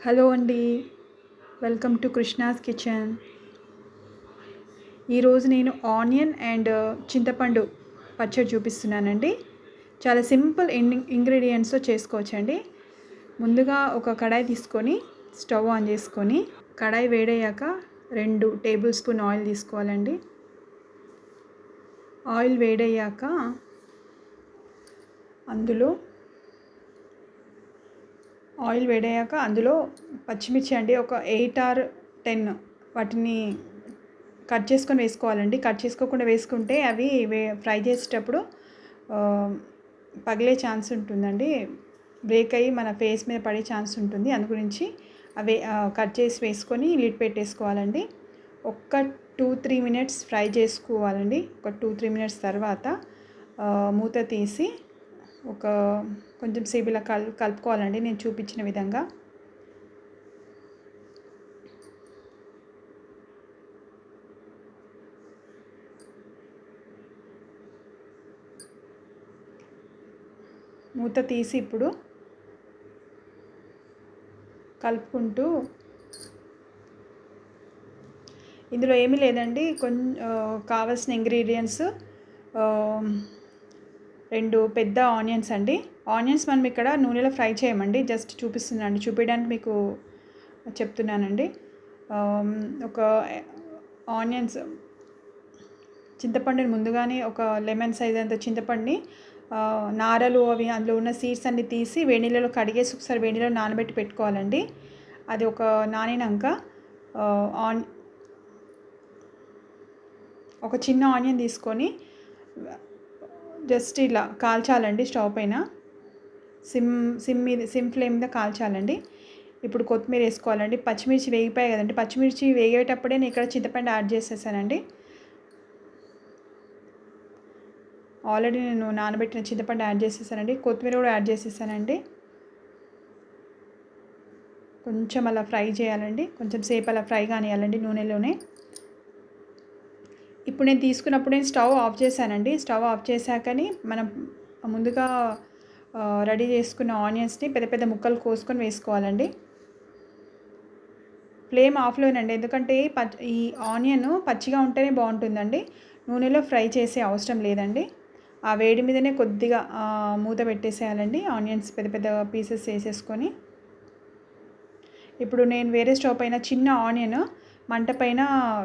Hello అండి. Welcome to Krishna's kitchen. ఈరోజు నేను ఆనియన్ అండ్ చింతపండు పచ్చడి చూపిస్తున్నానండి. చాలా సింపుల్ ఇంగ్రీడియంట్స్తో చేసుకోవచ్చండి. ముందుగా ఒక కడాయి తీసుకొని స్టవ్ ఆన్ చేసుకొని కడాయి వేడయ్యాక 2 టేబుల్ స్పూన్ ఆయిల్ తీసుకోవాలండి. ఆయిల్ వేడయ్యాక అందులో పచ్చిమిర్చి అండి ఒక 8 ఆర్ 10 వాటిని కట్ చేసుకొని వేసుకోవాలండి. కట్ చేసుకోకుండా వేసుకుంటే అవి ఫ్రై చేసేటప్పుడు పగిలే ఛాన్స్ ఉంటుందండి. బ్రేక్ అయ్యి మన ఫేస్ మీద పడే ఛాన్స్ ఉంటుంది. అందు గురించి అవి కట్ చేసి వేసుకొని లిడ్ పెట్టేసుకోవాలండి. ఒక్క 2-3 మినిట్స్ ఫ్రై చేసుకోవాలండి. ఒక 2-3 మినిట్స్ తర్వాత మూత తీసి కొంచెం సేపు ఇలా కలుపుకోవాలండి నేను చూపించిన విధంగా. మూత తీసి ఇప్పుడు కలుపుకుంటూ, ఇందులో ఏమీ లేదండి, కావాల్సిన ఇంగ్రీడియంట్స్ 2 పెద్ద ఆనియన్స్ అండి. ఆనియన్స్ మనం ఇక్కడ నూనెలో ఫ్రై చేయమండి, జస్ట్ చూపించడానికి మీకు చెప్తున్నానండి. ఒక ఆనియన్స్, చింతపండుని ముందుగానే ఒక లెమన్ సైజ్ అంత చింతపండుని నారలు అవి అందులో ఉన్న సీడ్స్ అన్ని తీసి వేడినీళ్ళలో కడిగేసి ఒకసారి వేడినీళ్ళలో నానబెట్టి పెట్టుకోవాలండి. అది ఒక నానినాక ఒక చిన్న ఆనియన్ తీసుకొని జస్ట్ ఇలా కాల్చాలండి. స్టవ్ పైన సిమ్ ఫ్లేమ్ మీద కాల్చాలండి. ఇప్పుడు కొత్తిమీర వేసుకోవాలండి. పచ్చిమిర్చి వేగిపోయాయి కదండి, పచ్చిమిర్చి వేగేటప్పుడే నేను ఇక్కడ చింతపండు యాడ్ చేసేసానండి. ఆల్రెడీ నేను నానబెట్టిన చింతపండు యాడ్ చేసేసానండి. కొత్తిమీర కూడా యాడ్ చేసేసానండి. కొంచెం అలా ఫ్రై చేయాలండి, కొంచెం సేపు అలా ఫ్రై కానియాలండి నూనెలోనే. ఇప్పుడు నేను తీసుకున్నప్పుడు స్టవ్ ఆఫ్ చేశానండి. స్టవ్ ఆఫ్ చేశాకని మనం ముందుగా రెడీ చేసుకున్న ఆనియన్స్ని పెద్ద పెద్ద ముక్కలు కోసుకొని వేసుకోవాలండి. ఫ్లేమ్ ఆఫ్లోనండి, ఎందుకంటే ఈ ఆనియన్ పచ్చిగా ఉంటేనే బాగుంటుందండి. నూనెలో ఫ్రై చేసే అవసరం లేదండి. ఆ వేడి మీదనే కొద్దిగా మూత పెట్టేసేయాలండి. ఆనియన్స్ పెద్ద పెద్ద పీసెస్ వేసేసుకొని ఇప్పుడు నేను వేరే స్టవ్ పైన చిన్న ఆనియన్ మంట పైన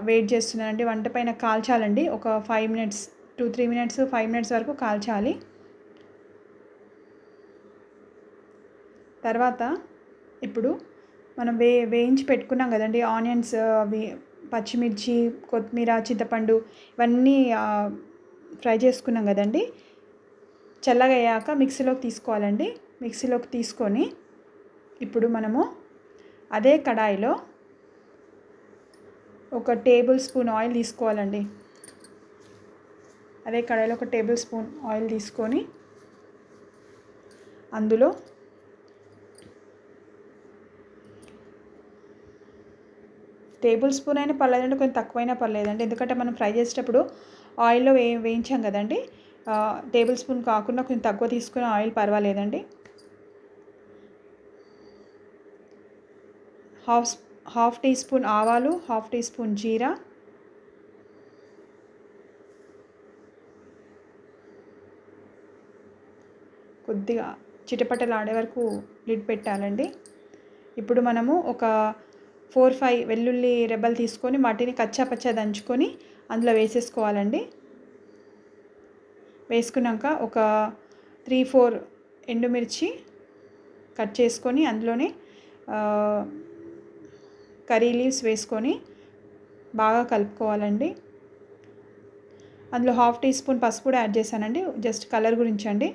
వెయిట్ చేస్తున్నానండి. వంట పైన కాల్చాలండి. ఒక 5 మినిట్స్, 2-3 మినిట్స్ 5 మినిట్స్ వరకు కాల్చాలి. తర్వాత ఇప్పుడు మనం వేయించి పెట్టుకున్నాం కదండి ఆనియన్స్, అవి పచ్చిమిర్చి, కొత్తిమీర, చింతపండు ఇవన్నీ ఫ్రై చేసుకున్నాం కదండి. చల్లగా అయ్యాక మిక్సీలోకి తీసుకోవాలండి. మిక్సీలోకి తీసుకొని ఇప్పుడు మనము అదే కడాయిలో ఒక టేబుల్ స్పూన్ ఆయిల్ తీసుకోవాలండి. అదే కడాయిలో ఒక టేబుల్ స్పూన్ ఆయిల్ తీసుకొని అందులో టేబుల్ స్పూన్ అయినా పర్లేదండి, కొంచెం తక్కువైనా పర్లేదండి, ఎందుకంటే మనం ఫ్రై చేసేటప్పుడు ఆయిల్లో వేయించాం కదండి. టేబుల్ స్పూన్ కాకుండా కొంచెం తక్కువ తీసుకున్న ఆయిల్ పర్వాలేదండి. హాఫ్ టీ స్పూన్ ఆవాలు, హాఫ్ టీ స్పూన్ జీరా, కొద్దిగా చిటపటలాడే వరకు లిడ్ పెట్టాలండి. ఇప్పుడు మనము ఒక 4-5 వెల్లుల్లి రెబ్బలు తీసుకొని వాటిని కచ్చాపచ్చా దంచుకొని అందులో వేసేసుకోవాలండి. వేసుకున్నాక ఒక 3-4 ఎండుమిర్చి కట్ చేసుకొని అందులోనే కర్రీ లీవ్స్ వేసుకొని బాగా కలుపుకోవాలండి. అందులో హాఫ్ టీ స్పూన్ పసుపు కూడా యాడ్ చేశానండి, జస్ట్ కలర్ గురించి అండి.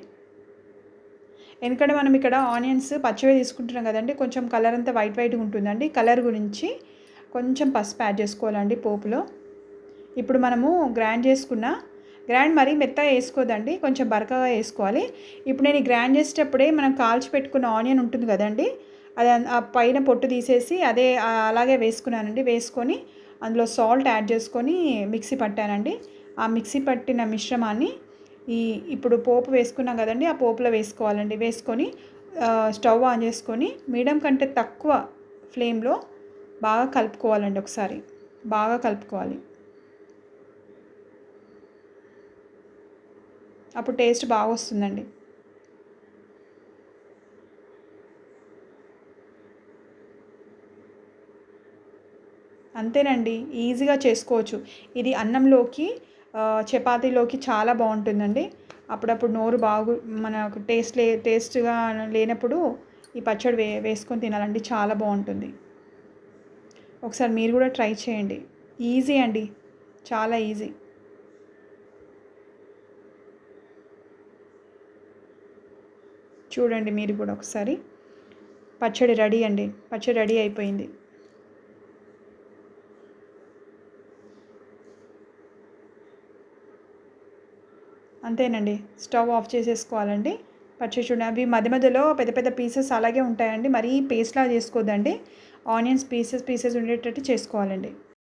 ఎందుకంటే మనం ఇక్కడ ఆనియన్స్ పచ్చివే తీసుకుంటున్నాం కదండి, కొంచెం కలర్ అంతా వైట్గా ఉంటుందండి. కలర్ గురించి కొంచెం పసుపు యాడ్ చేసుకోవాలండి పోపులో. ఇప్పుడు మనము గ్రైండ్ మరీ మెత్తగా వేసుకోదండి, కొంచెం బరకగా వేసుకోవాలి. ఇప్పుడు నేను గ్రైండ్ చేసేటప్పుడే మనం కాల్చి పెట్టుకున్న ఆనియన్ ఉంటుంది కదండి, అది ఆ పైన పొట్టు తీసేసి అలాగే వేసుకున్నానండి. వేసుకొని అందులో సాల్ట్ యాడ్ చేసుకొని మిక్సీ పట్టానండి. ఆ మిక్సీ పట్టిన మిశ్రమాన్ని ఇప్పుడు పోపు వేసుకున్నాం కదండి, ఆ పోపులో వేసుకోవాలండి. వేసుకొని స్టవ్ ఆన్ చేసుకొని మీడియం కంటే తక్కువ ఫ్లేమ్లో బాగా కలుపుకోవాలండి. ఒకసారి బాగా కలుపుకోవాలి. అప్పుడు టేస్ట్ బాగా వస్తుందండి. అంతేనండి, ఈజీగా చేసుకోవచ్చు. ఇది అన్నంలోకి చపాతీలోకి చాలా బాగుంటుందండి. అప్పుడప్పుడు నోరు మనకు టేస్ట్‌గా లేనప్పుడు ఈ పచ్చడి వేసుకొని తినాలండి. చాలా బాగుంటుంది. ఒకసారి మీరు కూడా ట్రై చేయండి. ఈజీ అండి, చాలా ఈజీ. చూడండి మీరు కూడా ఒకసారి. పచ్చడి రెడీ అండి. పచ్చడి రెడీ అయిపోయింది. అంతేనండి, స్టవ్ ఆఫ్ చేసేసుకోవాలండి. పచ్చడి చూడండి, అవి మధ్య మధ్యలో పెద్ద పెద్ద పీసెస్ అలాగే ఉంటాయండి. మరీ పేస్ట్‌లా చేసుకోవద్దండి. ఆనియన్స్ పీసెస్ ఉండేటట్టు చేసుకోవాలండి.